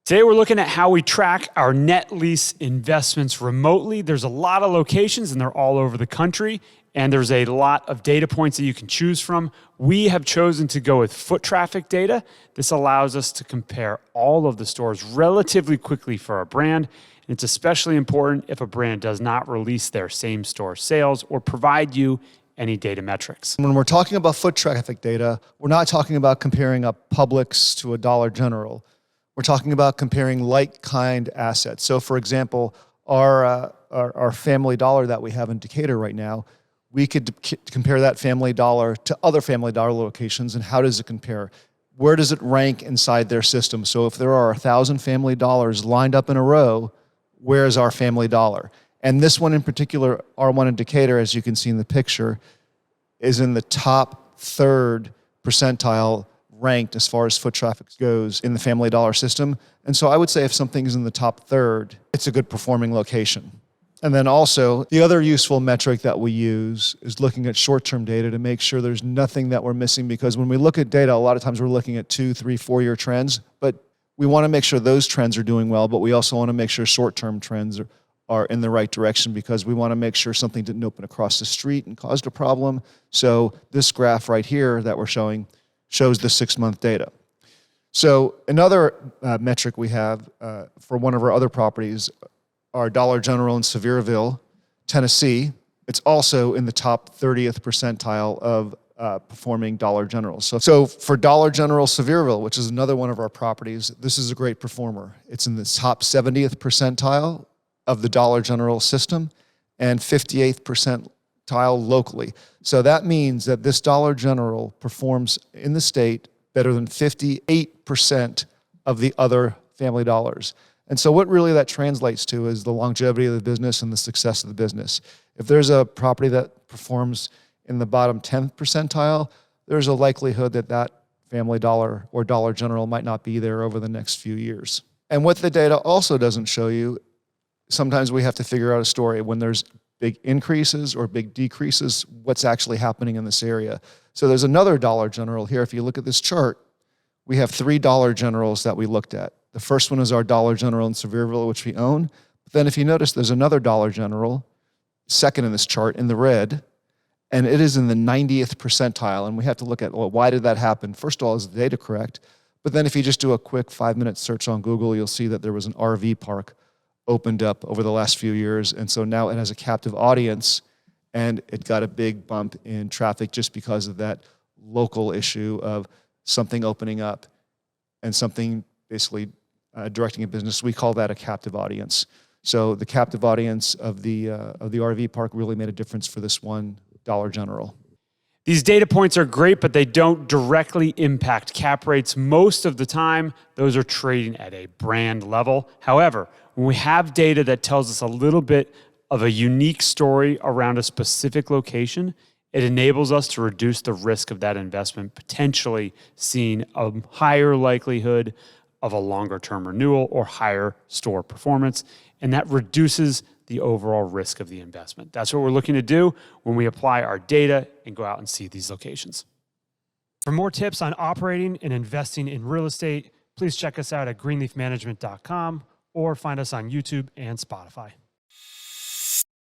Today, we're looking at how we track our net lease investments remotely. There's a lot of locations and they're all over the country, and there's a lot of data points that you can choose from. We have chosen to go with foot traffic data. This allows us to compare all of the stores relatively quickly for a brand. And it's especially important if a brand does not release their same store sales or provide you any data metrics. When we're talking about foot traffic data, we're not talking about comparing a Publix to a Dollar General. We're talking about comparing like-kind assets. So for example, our Family Dollar that we have in Decatur right now, we could compare that Family Dollar to other Family Dollar locations, and how does it compare? Where does it rank inside their system? So if there are 1,000 Family Dollars lined up in a row, where's our Family Dollar? And this one in particular, our one in Decatur, as you can see in the picture, is in the top third percentile ranked as far as foot traffic goes in the Family Dollar system. And so I would say if something is in the top third, it's a good performing location. And then also, the other useful metric that we use is looking at short-term data to make sure there's nothing that we're missing, because when we look at data, a lot of times we're looking at 2, 3, 4-year trends, but we want to make sure those trends are doing well, but we also want to make sure short-term trends are in the right direction, because we want to make sure something didn't open across the street and caused a problem. So this graph right here that we're showing shows the 6-month data. So another metric we have for one of our other properties, our Dollar General in Sevierville, Tennessee. It's also in the top 30th percentile of performing Dollar Generals. So for Dollar General Sevierville, which is another one of our properties, this is a great performer. It's in the top 70th percentile of the Dollar General system and 58th percentile locally. So that means that this Dollar General performs in the state better than 58% of the other Family Dollars. And so what really that translates to is the longevity of the business and the success of the business. If there's a property that performs in the bottom 10th percentile, there's a likelihood that that Family Dollar or Dollar General might not be there over the next few years. And what the data also doesn't show you, sometimes we have to figure out a story when there's big increases or big decreases, what's actually happening in this area. So there's another Dollar General here. If you look at this chart, we have 3 Dollar Generals that we looked at. The first one is our Dollar General in Sevierville, which we own. But then if you notice, there's another Dollar General, second in this chart, in the red, and it is in the 90th percentile. And we have to look at, well, why did that happen? First of all, is the data correct? But then if you just do a quick 5-minute search on Google, you'll see that there was an RV park opened up over the last few years. And so now it has a captive audience, and it got a big bump in traffic just because of that local issue of something opening up and something basically directing a business. We call that a captive audience. So the captive audience of the RV park really made a difference for this one Dollar General. These data points are great, but they don't directly impact cap rates. Most of the time, those are trading at a brand level. However, when we have data that tells us a little bit of a unique story around a specific location, it enables us to reduce the risk of that investment, potentially seeing a higher likelihood of a longer-term renewal or higher store performance, and that reduces the overall risk of the investment. That's what we're looking to do when we apply our data and go out and see these locations. For more tips on operating and investing in real estate, please check us out at greenleafmanagement.com or find us on YouTube and Spotify.